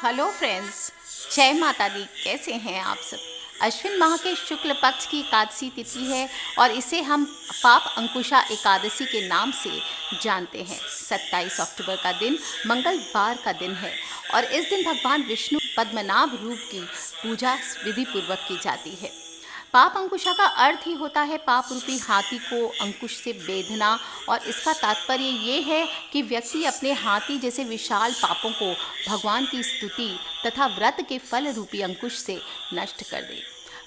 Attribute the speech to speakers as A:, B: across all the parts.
A: Hello friends, जय माता दी। कैसे हैं आप सब। अश्विन माह के शुक्ल पक्ष की एकादशी तिथि है और इसे हम पाप अंकुशा एकादशी के नाम से जानते हैं। 27 अक्टूबर का दिन मंगलवार का दिन है और इस दिन भगवान विष्णु पद्मनाभ रूप की पूजा विधि पूर्वक की जाती है। पाप अंकुशा का अर्थ ही होता है पाप रूपी हाथी को अंकुश से बेधना, और इसका तात्पर्य ये है कि व्यक्ति अपने हाथी जैसे विशाल पापों को भगवान की स्तुति तथा व्रत के फल रूपी अंकुश से नष्ट कर दे।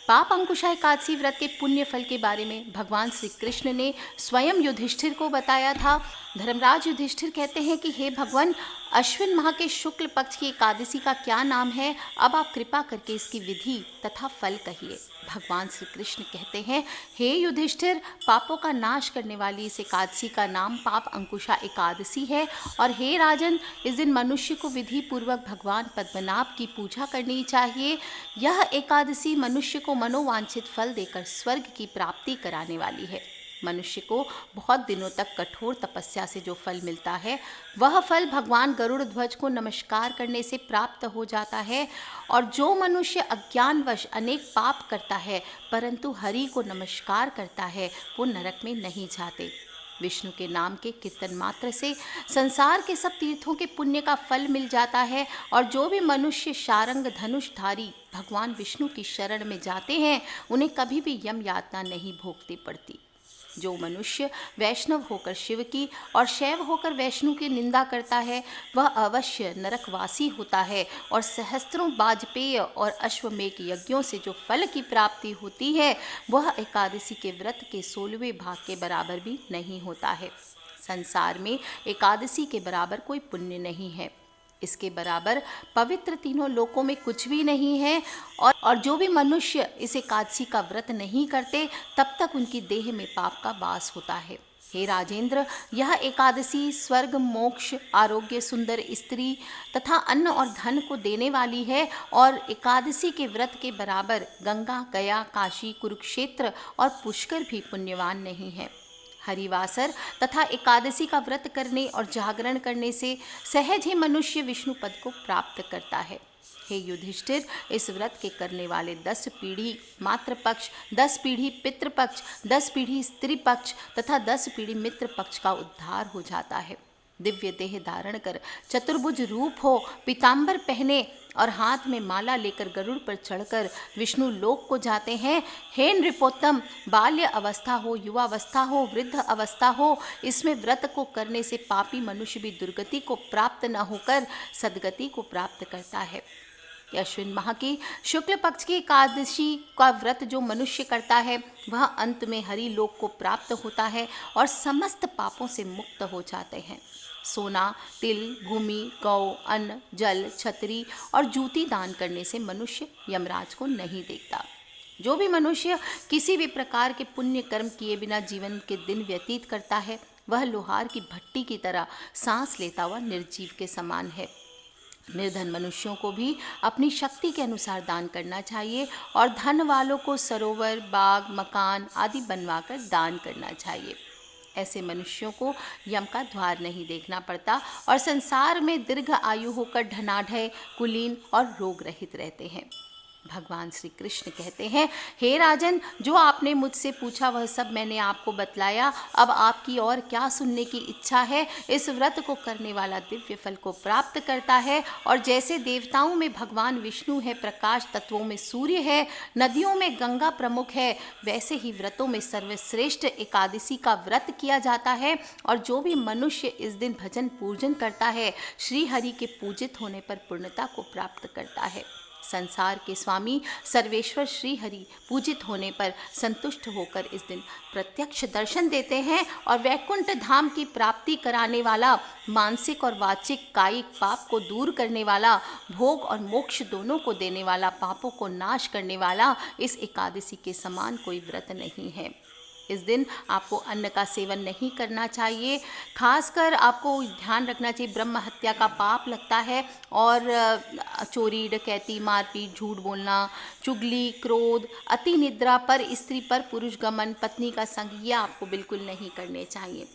A: पाप अंकुशा एकादशी व्रत के पुण्य फल के बारे में भगवान श्री कृष्ण ने स्वयं युधिष्ठिर को बताया था। धर्मराज युधिष्ठिर कहते हैं कि हे भगवान, अश्विन माह के शुक्ल पक्ष की एकादशी का क्या नाम है? अब आप कृपा करके इसकी विधि तथा फल कहिए। भगवान श्री कृष्ण कहते हैं, हे युधिष्ठिर, पापों का नाश करने वाली इस एकादशी का नाम पाप अंकुशा एकादशी है। और हे राजन, इस दिन मनुष्य को विधि पूर्वक भगवान पद्मनाभ की पूजा करनी चाहिए। यह एकादशी मनुष्य को मनोवांछित फल देकर स्वर्ग की प्राप्ति कराने वाली है। मनुष्य को बहुत दिनों तक कठोर तपस्या से जो फल मिलता है, वह फल भगवान गरुड़ ध्वज को नमस्कार करने से प्राप्त हो जाता है। और जो मनुष्य अज्ञानवश अनेक पाप करता है परंतु हरि को नमस्कार करता है, वो नरक में नहीं जाते। विष्णु के नाम के कीर्तन मात्र से संसार के सब तीर्थों के पुण्य का फल मिल जाता है। और जो भी मनुष्य शारंग धनुषधारी भगवान विष्णु की शरण में जाते हैं, उन्हें कभी भी यम यातना नहीं भोगती पड़ती। जो मनुष्य वैष्णव होकर शिव की और शैव होकर वैष्णु की निंदा करता है, वह अवश्य नरकवासी होता है। और सहस्त्रों वाजपेय और अश्वमेघ यज्ञों से जो फल की प्राप्ति होती है, वह एकादशी के व्रत के 16वें भाग के बराबर भी नहीं होता है। संसार में एकादशी के बराबर कोई पुण्य नहीं है। इसके बराबर पवित्र तीनों लोकों में कुछ भी नहीं है। और जो भी मनुष्य इस एकादशी का व्रत नहीं करते, तब तक उनकी देह में पाप का वास होता है। हे राजेंद्र, यह एकादशी स्वर्ग, मोक्ष, आरोग्य, सुंदर स्त्री तथा अन्न और धन को देने वाली है। और एकादशी के व्रत के बराबर गंगा, गया, काशी, कुरुक्षेत्र और पुष्कर भी पुण्यवान नहीं है। हरिवासर तथा एकादशी का व्रत करने और जागरण करने से सहज ही मनुष्य विष्णु पद को प्राप्त करता है। हे युधिष्ठिर, इस व्रत के करने वाले 10 पीढ़ी मातृपक्ष, 10 पीढ़ी पितृपक्ष, 10 पीढ़ी स्त्री पक्ष तथा 10 पीढ़ी मित्र पक्ष का उद्धार हो जाता है। दिव्य देह धारण कर, चतुर्भुज रूप हो, पीताम्बर पहने और हाथ में माला लेकर गरुड़ पर चढ़कर विष्णु लोक को जाते हैं। हे नृपोत्तम, बाल्य अवस्था हो, युवावस्था हो, वृद्ध अवस्था हो, इसमें व्रत को करने से पापी मनुष्य भी दुर्गति को प्राप्त न होकर सद्गति को प्राप्त करता है। अश्विन माह की शुक्ल पक्ष की एकादशी का व्रत जो मनुष्य करता है, वह अंत में हरि लोक को प्राप्त होता है और समस्त पापों से मुक्त हो जाते हैं। सोना, तिल, भूमि, गौ, अन्न, जल, छतरी और जूती दान करने से मनुष्य यमराज को नहीं देखता। जो भी मनुष्य किसी भी प्रकार के पुण्य कर्म किए बिना जीवन के दिन व्यतीत करता है, वह लोहार की भट्टी की तरह सांस लेता हुआ निर्जीव के समान है। निर्धन मनुष्यों को भी अपनी शक्ति के अनुसार दान करना चाहिए और धन वालों को सरोवर, बाग, मकान आदि बनवाकर दान करना चाहिए। ऐसे मनुष्यों को यम का द्वार नहीं देखना पड़ता और संसार में दीर्घ आयु होकर धनाढ्य, कुलीन और रोग रहित रहते हैं। भगवान श्री कृष्ण कहते हैं, हे राजन, जो आपने मुझसे पूछा वह सब मैंने आपको बतलाया। अब आपकी और क्या सुनने की इच्छा है? इस व्रत को करने वाला दिव्य फल को प्राप्त करता है। और जैसे देवताओं में भगवान विष्णु है, प्रकाश तत्वों में सूर्य है, नदियों में गंगा प्रमुख है, वैसे ही व्रतों में सर्वश्रेष्ठ एकादशी का व्रत किया जाता है। और जो भी मनुष्य इस दिन भजन पूजन करता है, श्री हरि के पूजित होने पर पूर्णता को प्राप्त करता है। संसार के स्वामी सर्वेश्वर श्री हरि पूजित होने पर संतुष्ट होकर इस दिन प्रत्यक्ष दर्शन देते हैं और वैकुंठ धाम की प्राप्ति कराने वाला, मानसिक और वाचिक कायिक पाप को दूर करने वाला, भोग और मोक्ष दोनों को देने वाला, पापों को नाश करने वाला इस एकादशी के समान कोई व्रत नहीं है। इस दिन आपको अन्न का सेवन नहीं करना चाहिए। खासकर आपको ध्यान रखना चाहिए, ब्रह्म हत्या का पाप लगता है और चोरी, डकैती, मारपीट, झूठ बोलना, चुगली, क्रोध, अति निद्रा, पर स्त्री पर पुरुष गमन, पत्नी का संग, ये आपको बिल्कुल नहीं करने चाहिए।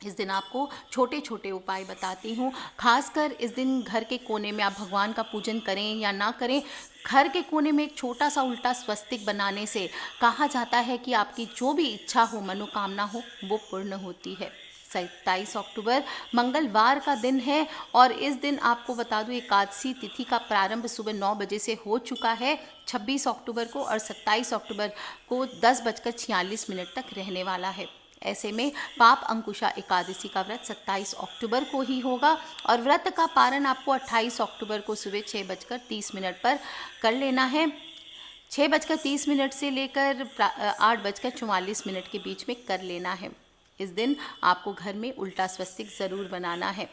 A: इस दिन आपको छोटे छोटे उपाय बताती हूँ। खासकर इस दिन घर के कोने में आप भगवान का पूजन करें या ना करें, घर के कोने में एक छोटा सा उल्टा स्वस्तिक बनाने से कहा जाता है कि आपकी जो भी इच्छा हो, मनोकामना हो, वो पूर्ण होती है। 27 अक्टूबर मंगलवार का दिन है और इस दिन आपको बता दूं एकादशी तिथि का प्रारंभ सुबह 9 बजे से हो चुका है 26 अक्टूबर को, और 27 अक्टूबर को 10:46 तक रहने वाला है। ऐसे में पाप अंकुशा एकादशी का व्रत 27 अक्टूबर को ही होगा और व्रत का पारण आपको 28 अक्टूबर को सुबह 6:30 पर कर लेना है। 6:30 से लेकर 8:44 के बीच में कर लेना है। इस दिन आपको घर में उल्टा स्वस्तिक ज़रूर बनाना है।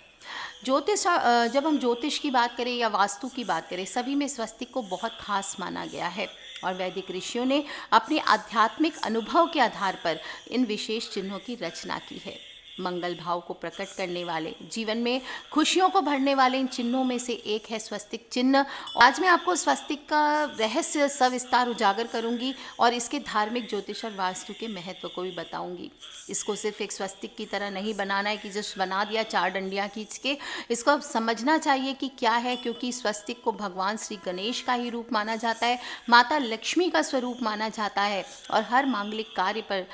A: जब हम ज्योतिष की बात करें या वास्तु की बात करें, सभी में स्वस्तिक को बहुत खास माना गया है और वैदिक ऋषियों ने अपने आध्यात्मिक अनुभव के आधार पर इन विशेष चिन्हों की रचना की है। मंगल भाव को प्रकट करने वाले, जीवन में खुशियों को भरने वाले इन चिन्हों में से एक है स्वस्तिक चिन्ह। आज मैं आपको स्वस्तिक का रहस्य सविस्तार उजागर करूंगी और इसके धार्मिक, ज्योतिष और वास्तु के महत्व को भी बताऊंगी। इसको सिर्फ एक स्वस्तिक की तरह नहीं बनाना है कि जस्ट बना दिया 4 डंडियाँ खींच के। इसको अब समझना चाहिए कि क्या है, क्योंकि स्वस्तिक को भगवान श्री गणेश का ही रूप माना जाता है, माता लक्ष्मी का स्वरूप माना जाता है और हर मांगलिक कार्य पर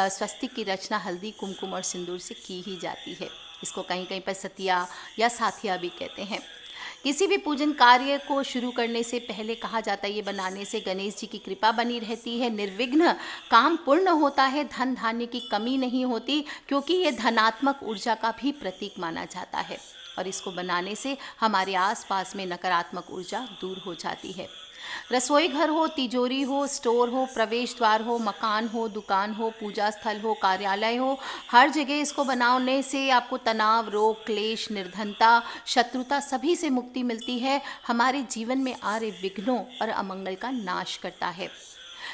A: स्वस्तिक की रचना हल्दी, कुमकुम और सिंदूर से की ही जाती है। इसको कहीं कहीं पर सतिया या साथिया भी कहते हैं। किसी भी पूजन कार्य को शुरू करने से पहले कहा जाता है ये बनाने से गणेश जी की कृपा बनी रहती है, निर्विघ्न काम पूर्ण होता है, धन धान्य की कमी नहीं होती, क्योंकि ये धनात्मक ऊर्जा का भी प्रतीक माना जाता है और इसको बनाने से हमारे आसपास में नकारात्मक ऊर्जा दूर हो जाती है। रसोई घर हो, तिजोरी हो, स्टोर हो, प्रवेश द्वार हो, मकान हो, दुकान हो, पूजा स्थल हो, कार्यालय हो, हर जगह इसको बनाने से आपको तनाव, रोग, क्लेश, निर्धनता, शत्रुता सभी से मुक्ति मिलती है। हमारे जीवन में आ रहे विघ्नों और अमंगल का नाश करता है।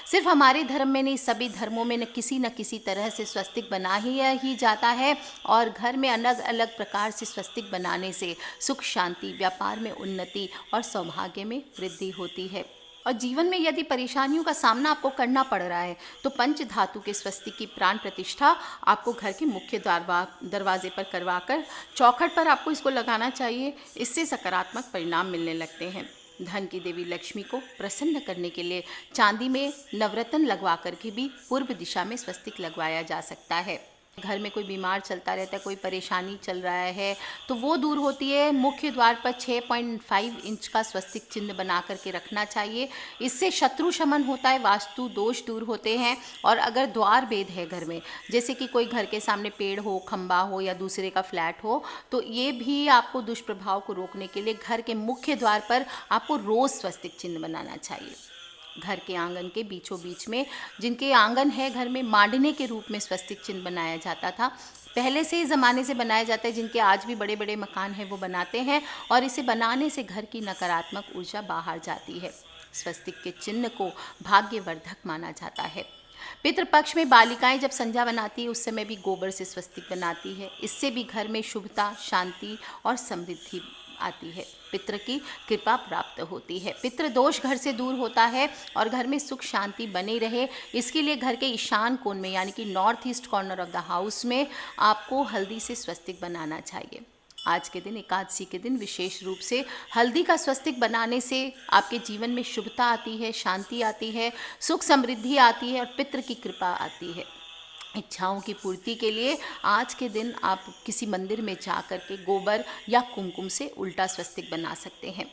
A: सिर्फ हमारे धर्म में नहीं, सभी धर्मों में न किसी तरह से स्वस्तिक बना ही जाता है और घर में अलग अलग प्रकार से स्वस्तिक बनाने से सुख, शांति, व्यापार में उन्नति और सौभाग्य में वृद्धि होती है। और जीवन में यदि परेशानियों का सामना आपको करना पड़ रहा है तो पंच धातु के स्वस्तिक की प्राण प्रतिष्ठा आपको घर के मुख्य दरवाजे पर करवाकर चौखट पर आपको इसको लगाना चाहिए। इससे सकारात्मक परिणाम मिलने लगते हैं। धन की देवी लक्ष्मी को प्रसन्न करने के लिए चांदी में नवरत्न लगवा करके भी पूर्व दिशा में स्वस्तिक लगवाया जा सकता है। घर में कोई बीमार चलता रहता है, कोई परेशानी चल रहा है तो वो दूर होती है। मुख्य द्वार पर 6.5 इंच का स्वस्तिक चिन्ह बना करके रखना चाहिए। इससे शत्रु शमन होता है, वास्तु दोष दूर होते हैं। और अगर द्वार भेद है घर में, जैसे कि कोई घर के सामने पेड़ हो, खंबा हो या दूसरे का फ्लैट हो, तो ये भी आपको दुष्प्रभाव को रोकने के लिए घर के मुख्य द्वार पर आपको रोज़ स्वस्तिक चिन्ह बनाना चाहिए। घर के आंगन के बीचों बीच में, जिनके आंगन है घर में, मांडने के रूप में स्वस्तिक चिन्ह बनाया जाता था। पहले से ही ज़माने से बनाया जाता है, जिनके आज भी बड़े बड़े मकान हैं वो बनाते हैं और इसे बनाने से घर की नकारात्मक ऊर्जा बाहर जाती है। स्वस्तिक के चिन्ह को भाग्यवर्धक माना जाता है। पितृपक्ष में बालिकाएं जब संध्या बनाती है उस समय भी गोबर से स्वस्तिक बनाती है। इससे भी घर में शुभता, शांति और समृद्धि आती है, पितृ की कृपा प्राप्त होती है, पितृ दोष घर से दूर होता है और घर में सुख शांति बनी रहे। इसके लिए घर के ईशान कोण में, यानी कि north east corner of the house में, आपको हल्दी से स्वस्तिक बनाना चाहिए। आज के दिन, एकादशी के दिन, विशेष रूप से हल्दी का स्वस्तिक बनाने से आपके जीवन में शुभता आती है, शांति आती है, सुख समृद्धि आती है और पितृ की कृपा आती है। इच्छाओं की पूर्ति के लिए आज के दिन आप किसी मंदिर में जा कर के गोबर या कुमकुम से उल्टा स्वस्तिक बना सकते हैं।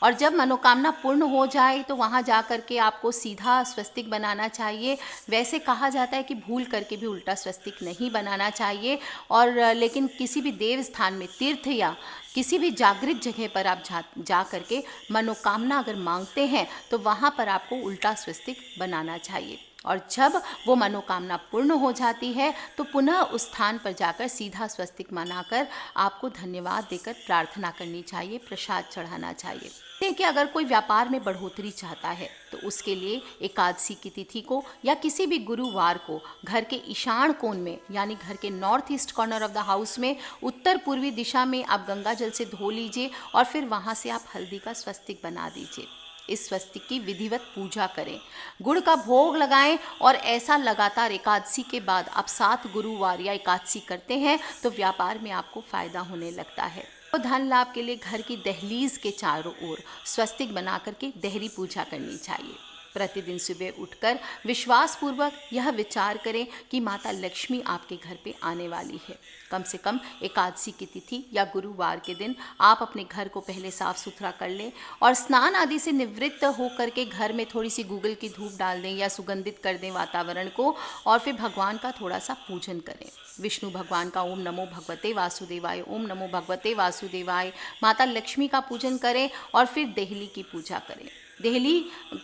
A: और जब मनोकामना पूर्ण हो जाए तो वहाँ जा कर के आपको सीधा स्वस्तिक बनाना चाहिए। वैसे कहा जाता है कि भूल करके भी उल्टा स्वस्तिक नहीं बनाना चाहिए, और लेकिन किसी भी देव स्थान में, तीर्थ या किसी भी जागृत जगह पर आप जा करके मनोकामना अगर मांगते हैं तो वहाँ पर आपको उल्टा स्वस्तिक बनाना चाहिए। और जब वो मनोकामना पूर्ण हो जाती है तो पुनः उस स्थान पर जाकर सीधा स्वस्तिक मनाकर आपको धन्यवाद देकर प्रार्थना करनी चाहिए, प्रसाद चढ़ाना चाहिए। कि अगर कोई व्यापार में बढ़ोतरी चाहता है तो उसके लिए एकादशी की तिथि को या किसी भी गुरुवार को घर के ईशान कोण में, यानी घर के north east corner of the house में, उत्तर पूर्वी दिशा में आप गंगा जल से धो लीजिए और फिर वहाँ से आप हल्दी का स्वस्तिक बना दीजिए। इस स्वस्तिक की विधिवत पूजा करें, गुड़ का भोग लगाएं और ऐसा लगातार एकादशी के बाद आप 7 गुरुवार या एकादशी करते हैं तो व्यापार में आपको फायदा होने लगता है। तो धन लाभ के लिए घर की दहलीज के चारों ओर स्वस्तिक बना करके देहरी पूजा करनी चाहिए। प्रतिदिन सुबह उठकर विश्वास पूर्वक यह विचार करें कि माता लक्ष्मी आपके घर पे आने वाली है। कम से कम एकादशी की तिथि या गुरुवार के दिन आप अपने घर को पहले साफ सुथरा कर लें और स्नान आदि से निवृत्त होकर के घर में थोड़ी सी गूगल की धूप डाल दें या सुगंधित कर दें वातावरण को और फिर भगवान का थोड़ा सा पूजन करें। विष्णु भगवान का ओम नमो भगवते वासुदेवाय, ओम नमो भगवते वासुदेवाय, माता लक्ष्मी का पूजन करें और फिर देहली की पूजा करें। देहली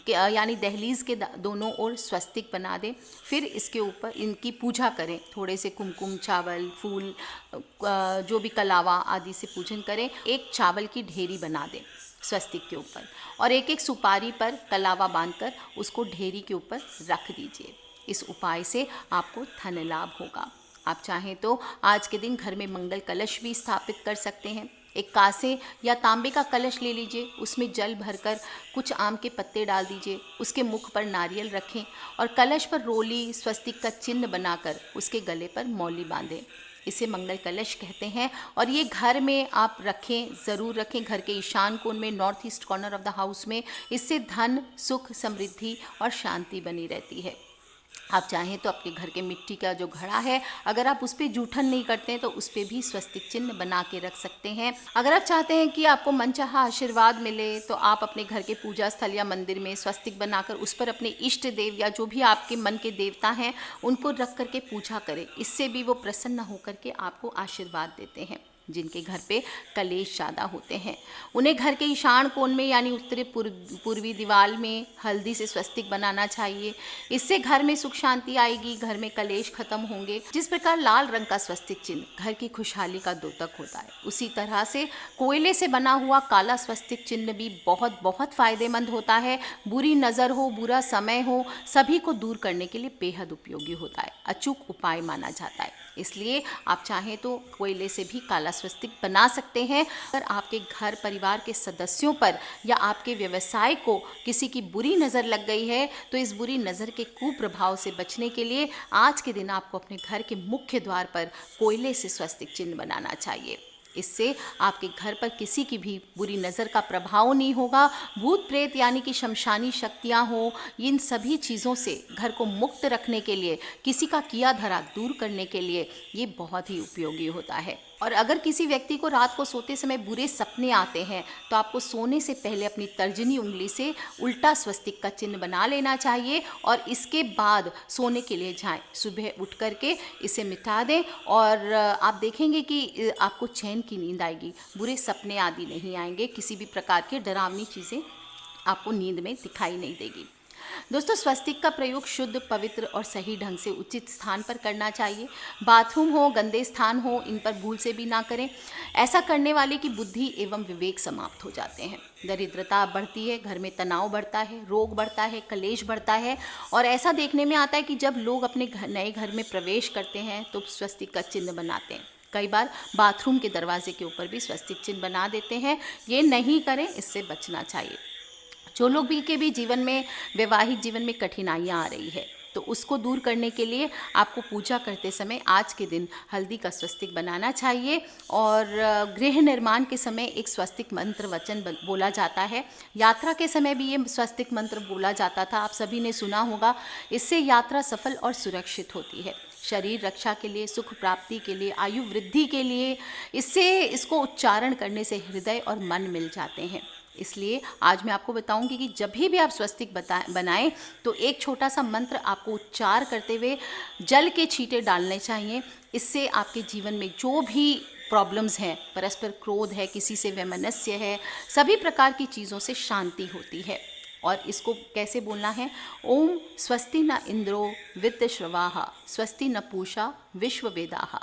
A: यानी दहलीज के दोनों ओर स्वस्तिक बना दें, फिर इसके ऊपर इनकी पूजा करें। थोड़े से कुमकुम, चावल, फूल, जो भी कलावा आदि से पूजन करें। एक चावल की ढेरी बना दें स्वस्तिक के ऊपर और एक एक सुपारी पर कलावा बांधकर उसको ढेरी के ऊपर रख दीजिए। इस उपाय से आपको धन लाभ होगा। आप चाहें तो आज के दिन घर में मंगल कलश भी स्थापित कर सकते हैं। एक कांसे या तांबे का कलश ले लीजिए, उसमें जल भरकर कुछ आम के पत्ते डाल दीजिए, उसके मुख पर नारियल रखें और कलश पर रोली स्वस्तिक का चिन्ह बनाकर उसके गले पर मौली बांधें। इसे मंगल कलश कहते हैं और ये घर में आप रखें, ज़रूर रखें, घर के ईशान कोण में, north east corner of the house में। इससे धन, सुख, समृद्धि और शांति बनी रहती है। आप चाहें तो अपने घर के मिट्टी का जो घड़ा है, अगर आप उस पर जूठन नहीं करते हैं तो उस पर भी स्वस्तिक चिन्ह बना के रख सकते हैं। अगर आप चाहते हैं कि आपको मनचाहा आशीर्वाद मिले तो आप अपने घर के पूजा स्थल या मंदिर में स्वस्तिक बनाकर उस पर अपने इष्ट देव या जो भी आपके मन के देवता हैं उनको रख करके पूजा करें। इससे भी वो प्रसन्न होकर के आपको आशीर्वाद देते हैं। जिनके घर पे कलेश ज़्यादा होते हैं उन्हें घर के ईशान कोण में यानी उत्तरी पूर्वी दीवार में हल्दी से स्वस्तिक बनाना चाहिए। इससे घर में सुख शांति आएगी, घर में कलेश खत्म होंगे। जिस प्रकार लाल रंग का स्वस्तिक चिन्ह घर की खुशहाली का द्योतक होता है, उसी तरह से कोयले से बना हुआ काला स्वस्तिक चिन्ह भी बहुत बहुत फायदेमंद होता है। बुरी नज़र हो, बुरा समय हो, सभी को दूर करने के लिए बेहद उपयोगी होता है, अचूक उपाय माना जाता है। इसलिए आप चाहें तो कोयले से भी काला स्वस्तिक बना सकते हैं। अगर आपके घर परिवार के सदस्यों पर या आपके व्यवसाय को किसी की बुरी नज़र लग गई है तो इस बुरी नज़र के कुप्रभाव से बचने के लिए आज के दिन आपको अपने घर के मुख्य द्वार पर कोयले से स्वस्तिक चिन्ह बनाना चाहिए। इससे आपके घर पर किसी की भी बुरी नज़र का प्रभाव नहीं होगा। भूत प्रेत यानी कि शमशानी शक्तियाँ हो, इन सभी चीज़ों से घर को मुक्त रखने के लिए, किसी का किया धरा दूर करने के लिए ये बहुत ही उपयोगी होता है। और अगर किसी व्यक्ति को रात को सोते समय बुरे सपने आते हैं तो आपको सोने से पहले अपनी तर्जनी उंगली से उल्टा स्वस्तिक का चिन्ह बना लेना चाहिए और इसके बाद सोने के लिए जाएं। सुबह उठ करके इसे मिटा दें और आप देखेंगे कि आपको चैन की नींद आएगी, बुरे सपने आदि नहीं आएंगे, किसी भी प्रकार के डरावनी चीज़ें आपको नींद में दिखाई नहीं देगी। दोस्तों, स्वस्तिक का प्रयोग शुद्ध, पवित्र और सही ढंग से उचित स्थान पर करना चाहिए। बाथरूम हो, गंदे स्थान हो, इन पर भूल से भी ना करें। ऐसा करने वाले की बुद्धि एवं विवेक समाप्त हो जाते हैं। दरिद्रता बढ़ती है, घर में तनाव बढ़ता है, रोग बढ़ता है, कलेश बढ़ता है। और ऐसा देखने में आता है कि जब लोग अपने नए घर में प्रवेश करते हैं तो स्वस्तिक का चिन्ह बनाते हैं। कई बार बाथरूम के दरवाजे के ऊपर भी स्वस्तिक चिन्ह बना देते हैं। ये नहीं करें, इससे बचना चाहिए। जो लोग भी के भी जीवन में, वैवाहिक जीवन में कठिनाइयाँ आ रही है तो उसको दूर करने के लिए आपको पूजा करते समय आज के दिन हल्दी का स्वस्तिक बनाना चाहिए। और गृह निर्माण के समय एक स्वस्तिक मंत्र वचन बोला जाता है। यात्रा के समय भी ये स्वस्तिक मंत्र बोला जाता था, आप सभी ने सुना होगा। इससे यात्रा सफल और सुरक्षित होती है। शरीर रक्षा के लिए, सुख प्राप्ति के लिए, आयु वृद्धि के लिए इसको उच्चारण करने से हृदय और मन मिल जाते हैं। इसलिए आज मैं आपको बताऊंगी कि जब भी आप स्वस्तिक बनाएं तो एक छोटा सा मंत्र आपको उच्चार करते हुए जल के छींटे डालने चाहिए। इससे आपके जीवन में जो भी प्रॉब्लम्स हैं, परस्पर क्रोध है, किसी से वैमनस्य है, सभी प्रकार की चीज़ों से शांति होती है। और इसको कैसे बोलना है? ओम स्वस्ति न इंद्रो वित्तश्रवाः, स्वस्ति न पूषा विश्ववेदाः,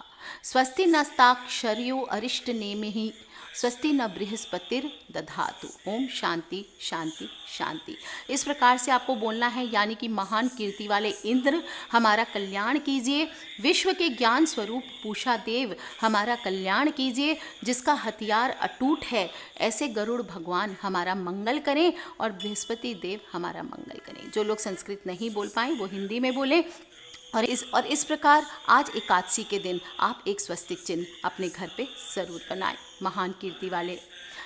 A: स्वस्ति नस्ताक्षर्यो अरिष्ट नेमिः स्वस्ति न बृहस्पतिर दधातु। ओम शांति शांति शांति। इस प्रकार से आपको बोलना है, यानी कि महान कीर्ति वाले इंद्र हमारा कल्याण कीजिए, विश्व के ज्ञान स्वरूप पूषा देव हमारा कल्याण कीजिए, जिसका हथियार अटूट है ऐसे गरुड़ भगवान हमारा मंगल करें और बृहस्पति देव हमारा मंगल करें। जो लोग संस्कृत नहीं बोल पाएँ वो हिंदी में बोलें। और इस प्रकार आज एकादशी के दिन आप एक स्वस्तिक चिन्ह अपने घर पे ज़रूर बनाएं। महान कीर्ति वाले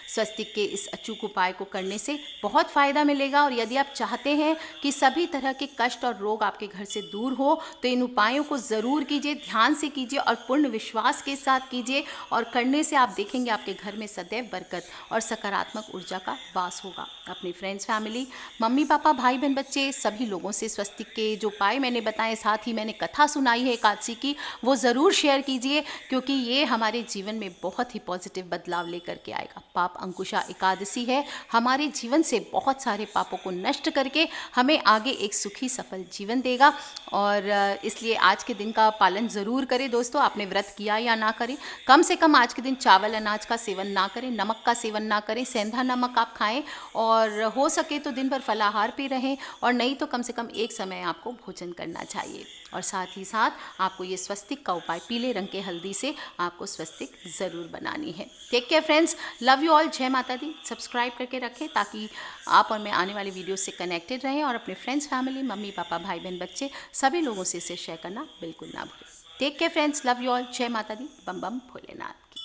A: स्वस्तिक के इस अचूक उपाय को करने से बहुत फ़ायदा मिलेगा। और यदि आप चाहते हैं कि सभी तरह के कष्ट और रोग आपके घर से दूर हो तो इन उपायों को ज़रूर कीजिए, ध्यान से कीजिए और पूर्ण विश्वास के साथ कीजिए। और करने से आप देखेंगे आपके घर में सदैव बरकत और सकारात्मक ऊर्जा का वास होगा। अपनी फ्रेंड्स, फैमिली, मम्मी पापा, भाई बहन, बच्चे सभी लोगों से स्वस्तिक के जो उपाय मैंने बताए, साथ ही मैंने कथा सुनाई है एकादशी की, वो ज़रूर शेयर कीजिए, क्योंकि ये हमारे जीवन में बहुत ही पॉजिटिव बदलाव लेकर के आएगा। पाप अंकुशा एकादशी है, हमारे जीवन से बहुत सारे पापों को नष्ट करके हमें आगे एक सुखी सफल जीवन देगा। और इसलिए आज के दिन का पालन ज़रूर करें दोस्तों। आपने व्रत किया या ना करें, कम से कम आज के दिन चावल अनाज का सेवन ना करें, नमक का सेवन ना करें, सेंधा नमक आप खाएं और हो सके तो दिन भर फलाहार पे रहें, और नहीं तो कम से कम एक समय आपको भोजन करना चाहिए। और साथ ही साथ आपको ये स्वस्तिक का उपाय पीले रंग के हल्दी से आपको स्वस्तिक ज़रूर बनानी है। Take care friends, love you all, जय माता दी। सब्सक्राइब करके रखें ताकि आप और मैं आने वाली वीडियो से कनेक्टेड रहें, और अपने फ्रेंड्स, फैमिली, मम्मी पापा, भाई बहन, बच्चे सभी लोगों से इसे शेयर करना बिल्कुल ना भूलें। Take care friends, love you all, जय माता दी, बम बम भोलेनाथ की।